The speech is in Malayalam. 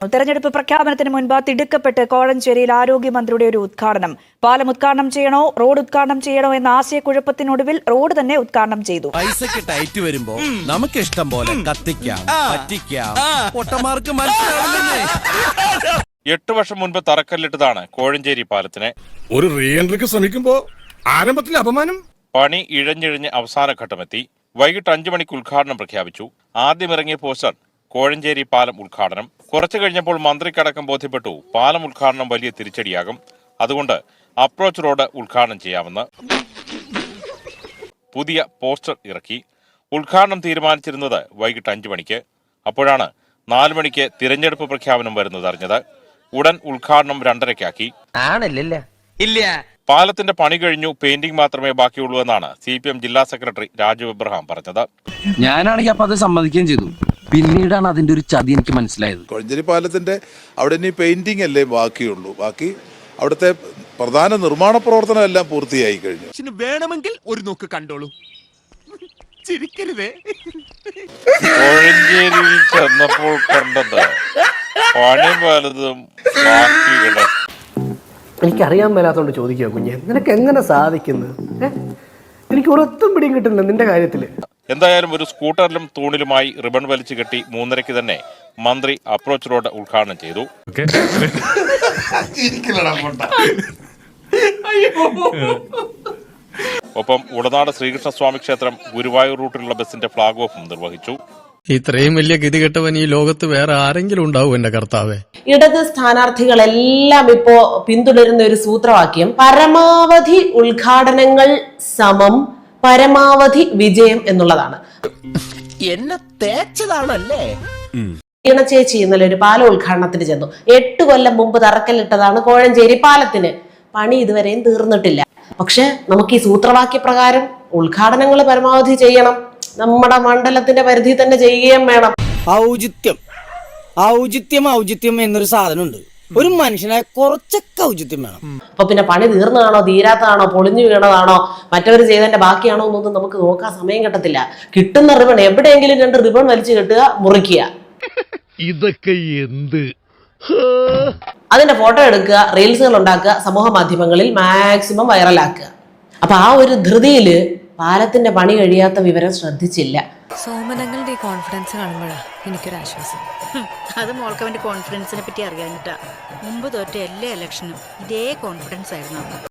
തെരഞ്ഞെടുപ്പ് പ്രഖ്യാപനത്തിന് മുൻപ് തിടുക്കപ്പെട്ട് കോഴഞ്ചേരിയിൽ ആരോഗ്യമന്ത്രിയുടെ ഒരു ഉദ്ഘാടനം. പാലം ഉദ്ഘാടനം ചെയ്യണോ റോഡ് ഉദ്ഘാടനം ചെയ്യണോ എന്ന ആശയക്കുഴപ്പത്തിനൊടുവിൽ റോഡ് തന്നെ ഉദ്ഘാടനം ചെയ്തു. പൈസക്ക് ടൈറ്റ് വരുമ്പോ നമുക്ക് ഇഷ്ടം പോലെ കത്തിക്കാം, പറ്റിക്കാം, പൊട്ടന്മാർക്ക് മനസ്സിലാവില്ലേ. 8 വർഷം മുൻപ് തറക്കല്ലിട്ടതാണ് കോഴഞ്ചേരി പാലത്തിന്. ഒരു റീ എൻട്രിക്ക് ശ്രമിക്കുമ്പോ ആരംഭത്തിൽ അപമാനം. പണി ഇഴഞ്ഞിഴഞ്ഞ് അവസാന ഘട്ടമെത്തി. വൈകിട്ട് 5 മണിക്ക് ഉദ്ഘാടനം പ്രഖ്യാപിച്ചു. ആദ്യം ഇറങ്ങിയ പോസ്റ്റർ കോഴഞ്ചേരി പാലം ഉദ്ഘാടനം. കുറച്ചു കഴിഞ്ഞപ്പോൾ മന്ത്രിക്കടക്കം ബോധ്യപ്പെട്ടു പാലം ഉദ്ഘാടനം വലിയ തിരിച്ചടിയാകും, അതുകൊണ്ട് അപ്രോച്ച് റോഡ് ഉദ്ഘാടനം ചെയ്യാമെന്ന്. പുതിയ പോസ്റ്റർ ഇറക്കി. ഉദ്ഘാടനം തീരുമാനിച്ചിരുന്നത് വൈകിട്ട് 5 മണിക്ക്. അപ്പോഴാണ് 4 മണിക്ക് തിരഞ്ഞെടുപ്പ് പ്രഖ്യാപനം വരുന്നത് അറിഞ്ഞത്. ഉടൻ ഉദ്ഘാടനം 2:30-ആക്കി. പാലത്തിന്റെ പണി കഴിഞ്ഞു, പെയിന്റിംഗ് മാത്രമേ ബാക്കിയുള്ളൂ എന്നാണ് CPM ജില്ലാ സെക്രട്ടറി രാജു എബ്രഹാം പറഞ്ഞത്. ഞാനാണെങ്കിൽ അപ്പൊ അത് സമ്മതിക്കുകയും ചെയ്തു. പിന്നീടാണ് അതിന്റെ ഒരു ചതി എനിക്ക് മനസ്സിലായത്. കോഴഞ്ചേരി പാലത്തിന്റെ അവിടെ ഇനി പെയിന്റിംഗ് അല്ലേ ബാക്കിയുള്ളൂ. ബാക്കി അവിടുത്തെ പ്രധാന നിർമ്മാണ പ്രവർത്തനം എല്ലാം പൂർത്തിയായി കഴിഞ്ഞു. വേണമെങ്കിൽ ഒരു നോക്ക് കണ്ടോളൂ, ചിരിക്കരുതേ. കോഴഞ്ചേരിയിൽ ചെന്നപ്പോൾ കണ്ടത് പണി പലതും ബാക്കി കിടക്കും. എനിക്കറിയാൻ മേലാത്തോണ്ട് ചോദിക്കുക കുഞ്ഞെ, നിനക്ക് എങ്ങനെ സാധിക്കുന്നു? എനിക്ക് ഒരൊത്തും പിടിയും കിട്ടുന്നില്ല നിന്റെ കാര്യത്തില്. എന്തായാലും ഒരു സ്കൂട്ടറിലും തൂണിലുമായി റിബൺ വലിച്ചു കെട്ടി 3:30 തന്നെ മന്ത്രി അപ്രോച്ച് റോഡ് ഉദ്ഘാടനം ചെയ്തു. ഒപ്പം ഉടനാട് ശ്രീകൃഷ്ണസ്വാമി ക്ഷേത്രം ഗുരുവായൂർ റൂട്ടിലുള്ള ബസിന്റെ ഫ്ളാഗ് ഓഫും നിർവഹിച്ചു. ഇത്രയും വലിയ ഗതികെട്ടവൻ ഈ ലോകത്ത് വേറെ ആരെങ്കിലും ഉണ്ടാവും എന്റെ കർത്താവേ. ഇടത് സ്ഥാനാർത്ഥികളെല്ലാം ഇപ്പോ പിന്തുടരുന്ന ഒരു സൂത്രവാക്യം പരമാവധി ഉദ്ഘാടനങ്ങൾ സമം പരമാവധി വിജയം എന്നുള്ളതാണ്. എന്നെ തേച്ചതാണല്ലേ. ചേച്ചി ഇന്നലെ ഒരു പാല ഉദ്ഘാടനത്തിന് ചെന്നു. 8 കൊല്ലം മുമ്പ് തറക്കല്ലിട്ടതാണ് കോഴഞ്ചേരി പാലത്തിന്. പണി ഇതുവരെയും തീർന്നിട്ടില്ല. പക്ഷെ നമുക്ക് ഈ സൂത്രവാക്യ പ്രകാരം ഉദ്ഘാടനങ്ങൾ പരമാവധി ചെയ്യണം. നമ്മുടെ മണ്ഡലത്തിന്റെ പരിധി തന്നെ ചെയ്യുകയും വേണം. ഔചിത്യം എന്നൊരു സാധനമുണ്ട്. ഒരു മനുഷ്യനായ കുറച്ചൊക്കെ ഔചിത്യം വേണം. അപ്പൊ പിന്നെ പണി തീർന്നതാണോ തീരാത്തതാണോ പൊളിഞ്ഞു വീണതാണോ മറ്റവർ ചെയ്തതിന്റെ ബാക്കിയാണോ എന്നൊന്നും നമുക്ക് നോക്കാൻ സമയം കിട്ടത്തില്ല. കിട്ടുന്ന റിബൺ എവിടെയെങ്കിലും 2 റിബൺ വലിച്ചു കെട്ടുക, മുറിക്കുക. ഇതൊക്കെ എന്ത്? അതിന്റെ ഫോട്ടോ എടുക്കുക, റീൽസുകൾ ഉണ്ടാക്കുക, സമൂഹ മാധ്യമങ്ങളിൽ മാക്സിമം വൈറലാക്കുക. അപ്പൊ ആ ഒരു ധൃതിയില് പാലത്തിന്റെ പണി കഴിയാത്ത വിവരം ശ്രദ്ധിച്ചില്ല. സോമനങ്ങളുടെ കോൺഫിഡൻസ് കാണുമ്പോഴാണ് എനിക്കൊരാശ്വാസം. അത് മോൾക്ക് അവന്റെ കോൺഫിഡൻസിനെ പറ്റി അറിയാനിട്ടാ. മുമ്പ് തോറ്റ എല്ലാ ഇലക്ഷനും ഇതേ കോൺഫിഡൻസ് ആയിരുന്നു.